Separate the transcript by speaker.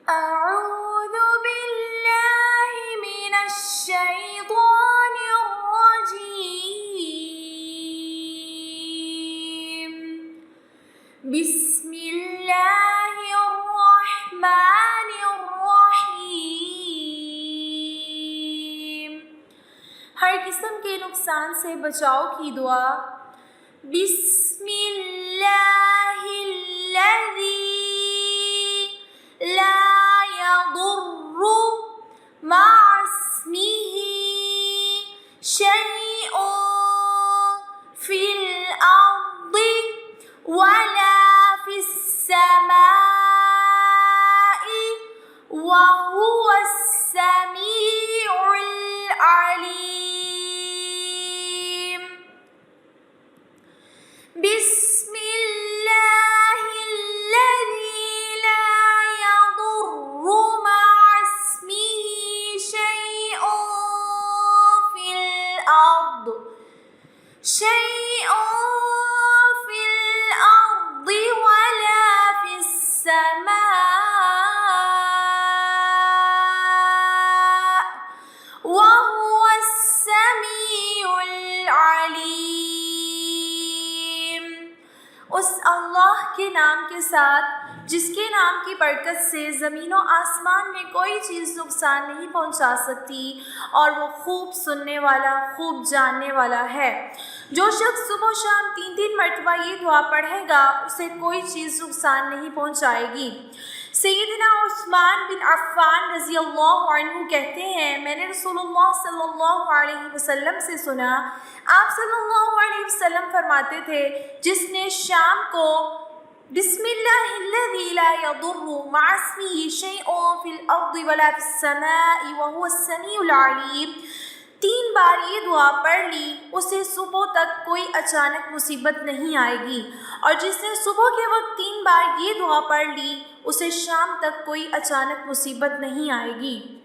Speaker 1: अऊज़ु बिल्लाहि मिनश्शैतानिर रजीम। बिस्मिल्लाहिर्रहमानिर्रहीम। हर किस्म के नुकसान से बचाव की दुआ। बिस्मिल्लाहिल्लज़ी ला यदुर्रु मअस्मिही शैउन फिल अर्दि वला फिस्समाई वहुवस्समीउल अलीम। बिस्मिल्लाहिल्लज़ी ला यदुर्रु मअस्मिही शैउन फिल अर्दि वला फिस्समाई वहुवस्समीउल अलीम। उस अल्लाह के नाम के साथ जिसके नाम की बरकत से ज़मीन और आसमान में कोई चीज़ नुकसान नहीं पहुंचा सकती, और वो खूब सुनने वाला, खूब जानने वाला है। जो शख्स सुबह शाम 3 मरतबा ये दुआ पढ़ेगा उसे कोई चीज़ नुकसान नहीं पहुंचाएगी। सैयदना उस्मान बिन अफ़्फ़ान रज़ी अल्लाहु अन्हु कहते हैं, मैंने रसूलुल्लाह सल्लल्लाहु अलैहि वसल्लम से सुना, आप सल्लल्लाहु अलैहि वसल्लम फरमाते थे, जिसने शाम को बिस्मिल्लाहिल्लज़ी ला यदुर्रु मअस्मिही शैउन फिल अर्दि वला फिस्समाई वहुवस्समीउल अलीम 3 बार ये दुआ पढ़ ली, उसे सुबह तक कोई अचानक मुसीबत नहीं आएगी, और जिसने सुबह के वक्त 3 बार ये दुआ पढ़ ली उसे शाम तक कोई अचानक मुसीबत नहीं आएगी।